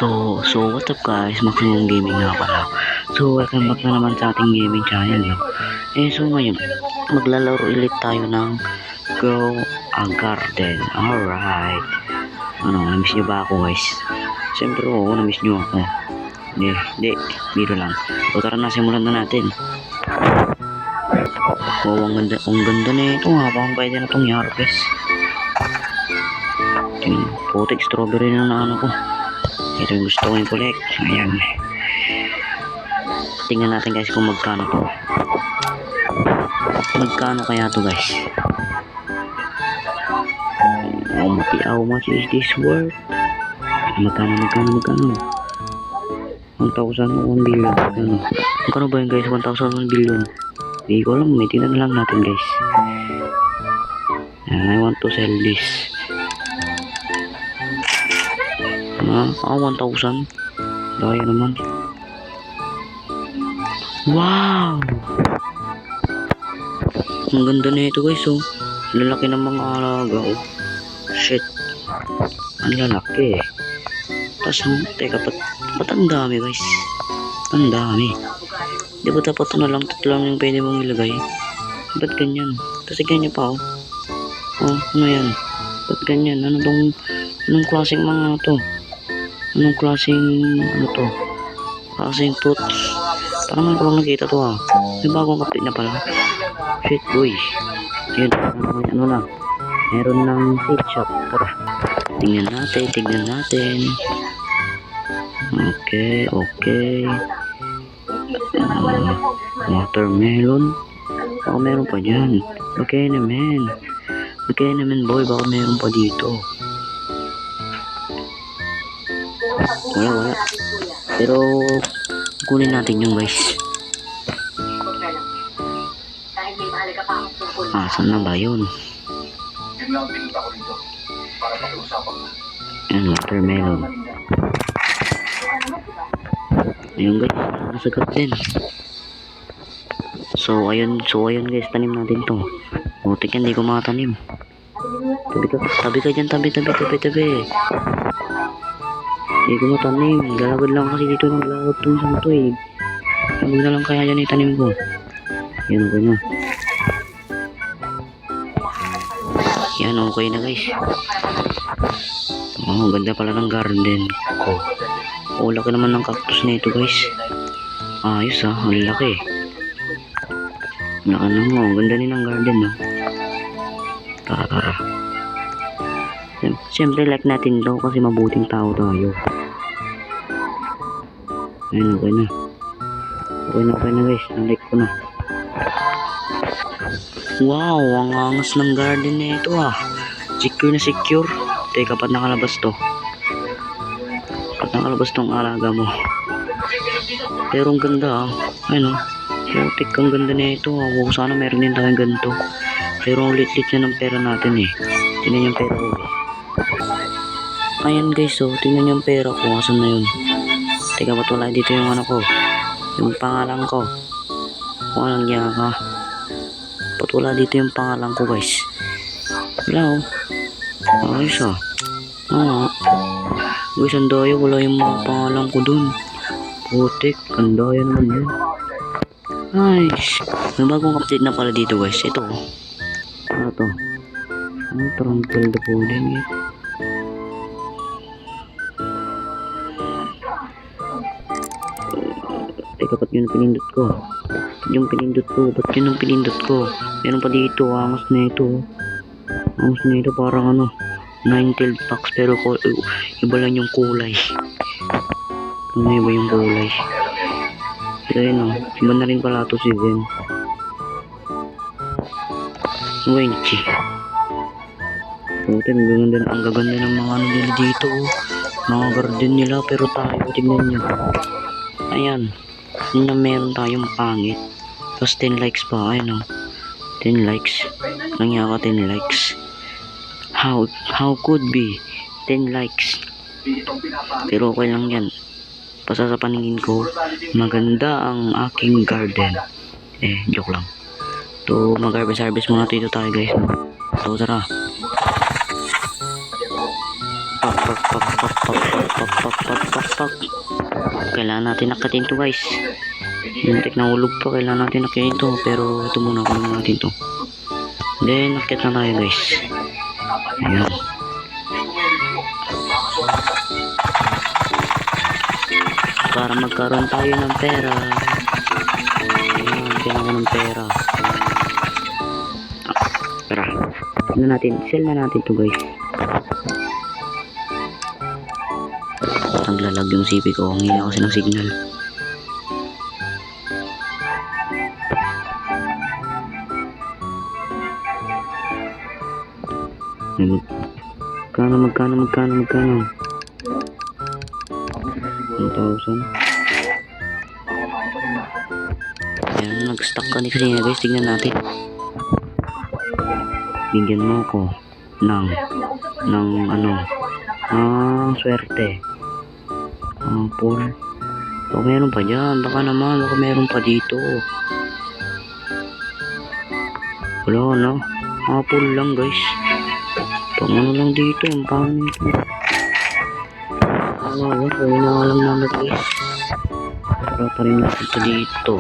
So what's up guys, Maximum Gaming nga pala. So welcome back na naman sa ating gaming channel, no? So ngayon, maglalaro ulit tayo ng Grow a Garden. Alright. Namiss nyo ba ako guys? Siyempre oo, namiss nyo ako. Hindi, biro lang. So tara na, simulan na natin. Oh, ang ganda na ito ha, baka pwede na itong i-harvest. Putik, strawberry na ano ko. Ito yung gusto ko yung collect. Ayan. Tingnan natin guys kung magkano to. Magkano kaya to guys? How much is this worth? Magkano? 1,000 o 1 billion. Magkano ba yun guys? 1,000 1 billion. Hindi ko alam. May tingnan lang natin guys. I want to sell this. 1,000. Daya naman. Wow! Ang ganda na ito guys, oh. Lalaki ng mga alaga, oh. Shit. Ang lalaki, eh. Tapos, teka, ba't ang dami guys? Ang dami. Di ba dapat ito na lang, tatlo lang yung pwede mong ilagay? Ba't ganyan? Tapos ganyan pa, oh. Oh, ano yan? Ba't ganyan? Anong klaseng mga to? Anong klaseng, klaseng fruits? Parang man ko lang nakita to ha. May bagong update na pala. Shit boy. Yun, ano na. Meron ng seed shop. Tara. Tingnan natin. Okay. Watermelon. Baka meron pa dyan. Okay naman boy. Baka meron pa dito. Wala. Pero kunin natin yung guys. Saan na ba yun? Ayan, watermelon. Ayun guys, nasagat din. So ayun guys, tanim natin to. Butik yan, hindi ko makatanim. Tabi ka dyan, tabi. Hindi ko matanim. Galagad lang kasi dito naglalagad itong isang to eh. Huwag na lang kaya dyan itanim ko. Yan, okay na. Yan, okay na guys. Oh, ganda pala ng garden ko. Oh, laki naman ng cactus na ito guys. Ayos ah, ang laki. Ganda din ng garden no. Tara. Siyempre like natin daw kasi mabuting tao tayo. Ayun, okay na guys, like ko na. Wow, ang angas ng garden na ito ah. Secure na secure. Teka, ba't nakalabas to? Ba't nakalabas tong alaga mo? Pero ang ganda ah. Ayun oh. Putik, ang ganda na ito ah. Wow, sana meron din tayong ganito. Pero ang lit-lit na ng pera natin eh. Tingnan yung pera ko eh. Ayan guys, oh, tingnan yung pera ko. Asan na yun? Teka, ba't wala dito yung ano ko? Yung pangalan ko. Walang niya ka. Ba't wala dito yung pangalan ko guys? Wala oh. Ayos ah. Guys, ang daya. Wala yung mga pangalan ko dun. Putik, ang daya naman yun. Nice. May bagong update na pala dito guys. Ito oh. Ano to? Trample the pudding eh. Teka, ba't yun ang pinindot ko? Ba't yun ang pinindot ko? Meron pa dito, angas na ito. Parang 9-tailed fox pero iba lang yung kulay. Iba yung kulay. Pero yun iba na rin pala ito si Zen. Wenchi. Ang gaganda ng mga nila dito. Mga garden nila pero tayo, tignan nyo. Ayan. Na meron tayong pangit. Tapos 10 likes pa. Ayun 10 likes. Nangyaka 10 likes. How could be 10 likes? Pero okay lang yan. Basta sa paningin ko, maganda ang aking garden. Joke lang. So, mag-harvest muna dito tayo guys. So, tara. Pak. Pak. Kailangan natin nakatin to guys. Muntik na hulog pa, kailangan natin nakatin to. Pero ito muna, kunin natin to. Then nakit na tayo guys. Ayan. Para magkaroon tayo ng pera. Ayan, kailangan ng pera. Tara, sell na natin to guys. Naglalag yung CP ko, ang hina kasi ng signal. Magkano? 1,000. Ayan, nag-stock ka kasi guys, tignan natin. Bigyan mo ako ng swerte. Apple. Baka meron pa dyan, baka meron pa dito. Wala na, apple lang guys. Pang lang dito, yung pangit. Kung alam namin guys. Para pa rin natin ito dito.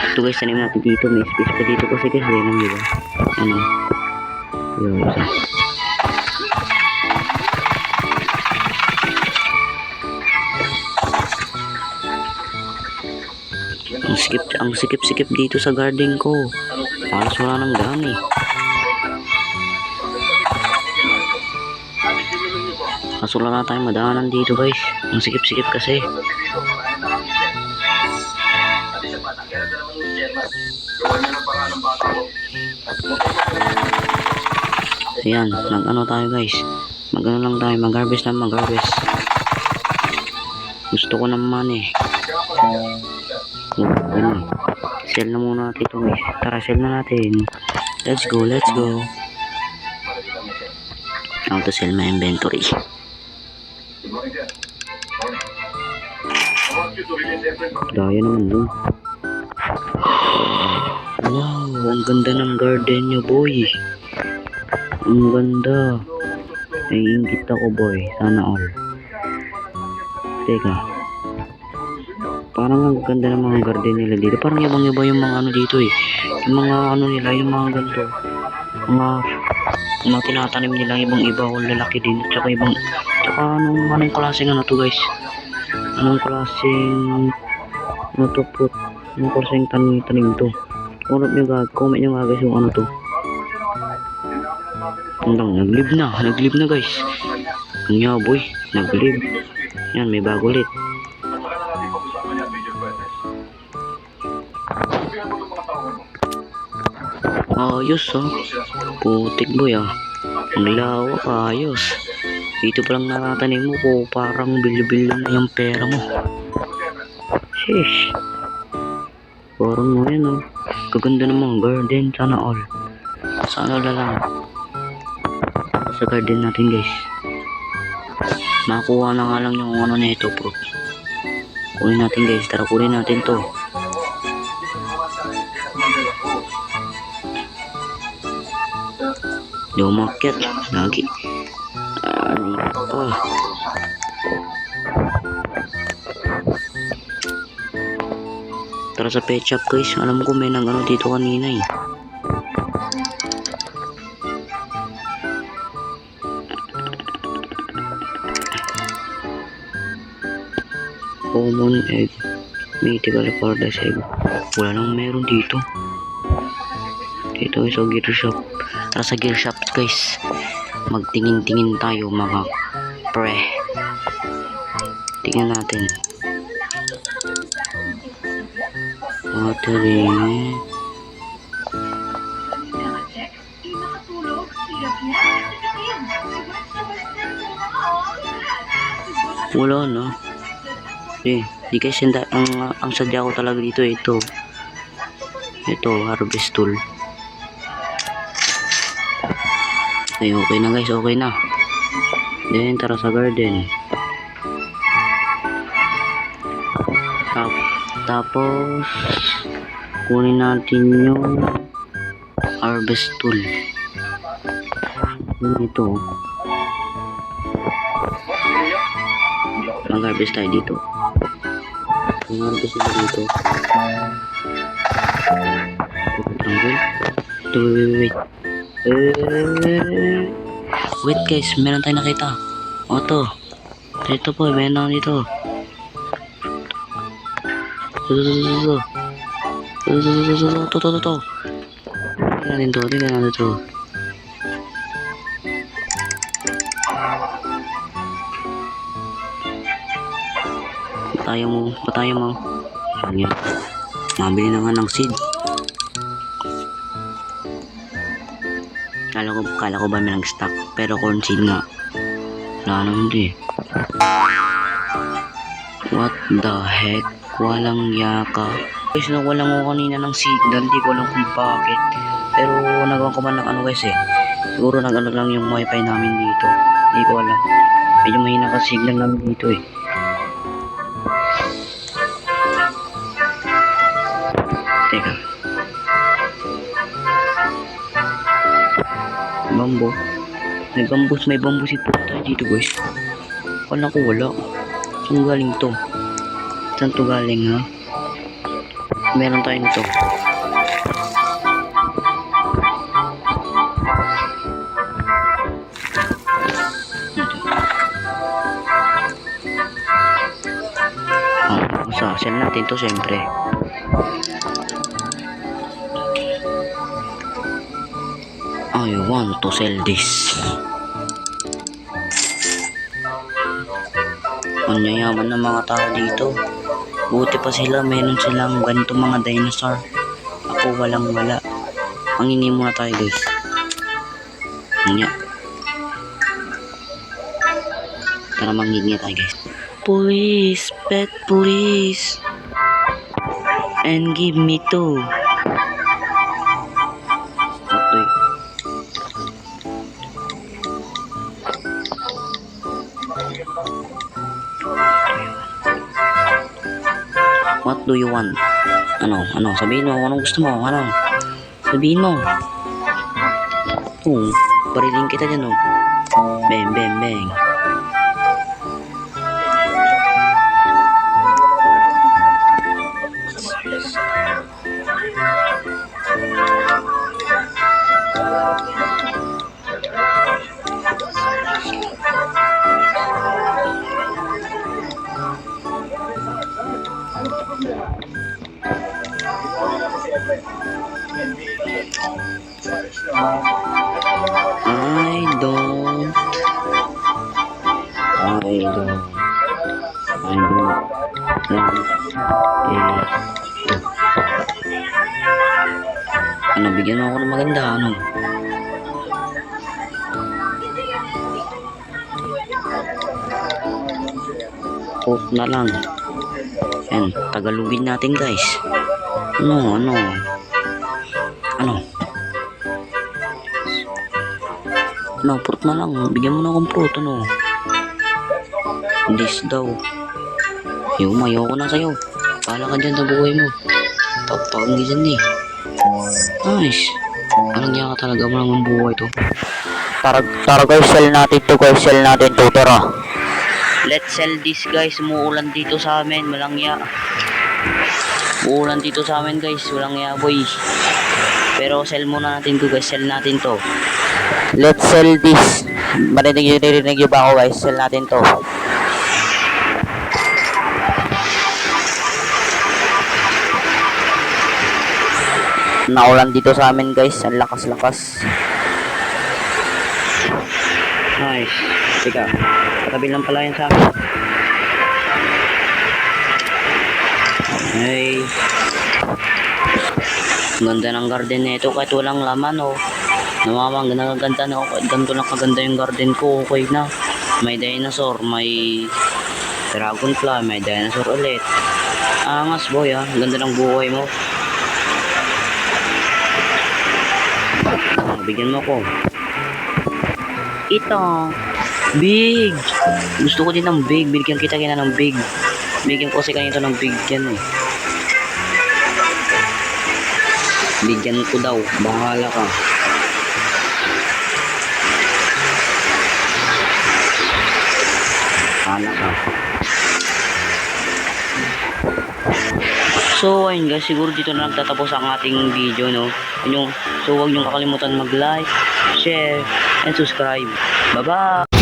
Ito guys, tanim natin dito. May space pa dito kasi guys. Ganun diba? Yun, isa. Ang sikip dito sa garden ko. Halos wala nang daan eh. Kaso wala na tayong madaanan dito guys. Ang sikip kasi. Ayan, tayo guys. Mag-harvest. Gusto ko naman eh. Sell na muna natin ito guys. Tara, sell na natin. Let's go. How to sell my inventory. Daya naman dun. Wow, ang ganda ng garden nyo boy. Ang ganda. Naiingit ako boy. Sana all. Teka. Parang ang ganda ng mga garden nila dito. Parang ibang-iba yung mga dito eh. Yung mga nila, yung mga ganito. Mga tinatanim nila ibang-iba o lalaki din. Tsaka anong klaseng to guys. Anong klaseng fruit. Anong klaseng tanim to. Comment nyo nga guys yung to. Nag-live na guys. Kanya boy, nag-live. Yan, may bago ulit. Ayos putik boy ang lawak, ayos. Dito pa lang natatanim mo ko, parang bil na yung pera mo. Sheesh, parang kaganda ng mga garden. Sana lang sa garden natin guys. Makuha na nga lang yung nito bro. Kunin natin guys, tara kunin natin to. Di umakyat lagi. Tara sa pet shop guys. Alam ko may dito kanina eh. Common egg, mythical paradise egg. Wala nang meron dito. Dito sa gear shop. Tara sa gear shop guys. Magtingin-tingin tayo mga pre. Tingnan natin. Watering. Wala no. Di guys, ang sadya ko talaga dito ito harvest tool. Okay na guys, okay na. Then tara sa garden. Tapos kunin natin yung harvest tool. Ito Mag-harvest tayo dito. Mag-harvest tayo dito. Tanggol. Wait. Wait guys, meron tayong nakita. O to. Ito po, meron dito. Ito. Tingnan natin to. Patayo mo. Ayan. Mabili na nga ng seed. Kala ko ba may nag-stock, pero corn seed nga. Wala naman di. What the heck? Walang yaka. Guys, nakuha lang ako kanina ng signal. Di ko alam kung bakit. Pero nagawa ko man ng ano guys eh. Siguro nag-ano lang yung wifi namin dito. Di ko alam. Medyo mahina ka signal namin dito eh. Teka. Bambo. May bamboo si tayo dito guys. Wala ko wala. Saan galing to? Saan to galing ha? Meron tayo nito. Sell natin to syempre. I want to sell this. Ang yayaman ng mga tao dito. Buti pa sila, meron silang ganito mga dinosaur. Ako walang wala. Mangingi muna tayo guys. Nya. Tara mangingi tayo guys. Please, pet please. And give me two. Okay. What do you want? Ano? Sabihin mo, anong gusto mo? Ano? Sabihin mo. Bariling kita dyan, oh. Bang, bang, bang. Ano, bigyan mo ako ng maganda, ano? Hope na lang. Yan, Tagalogin natin guys. Ano? Fruit na lang. Bigyan mo na akong fruit, ano? This daw. Ayoko na sa'yo. Pala ka dyan sa buhay mo. Tapang dyan eh. Nice. Anong niya ka talaga mo naman buhay to? Tara guys, sell natin to guys. Tara. Let's sell this guys. Umuulan dito sa amin. Walang ya. Umuulan dito sa amin guys. Walang ya boy. Pero sell muna natin to guys. Sell natin to. Let's sell this. Marinig nyo ba ako guys? Sell natin to. Naulan dito sa amin guys. Ang lakas. Nice. Teka. Katabi lang pala yan sa amin. Okay. Ganda ng garden nito kahit walang laman oh. Nagaganda na ako. Kahit ganito lang kaganda yung garden ko. Okay na. May dinosaur. May dragonfly. May dinosaur ulit. Angas boy ah. Ganda ng buhay mo. Bigyan mo ko. Ito. Big. Gusto ko din ng big. Bigyan kita kina ng big. Bigyan ko kasi kanito ng big yan eh. Bigyan ko daw. Bahala ka. So ayun guys, siguro dito na nagtatapos ang ating video, no. So huwag niyong kakalimutan mag-like, share, and subscribe. Bye bye.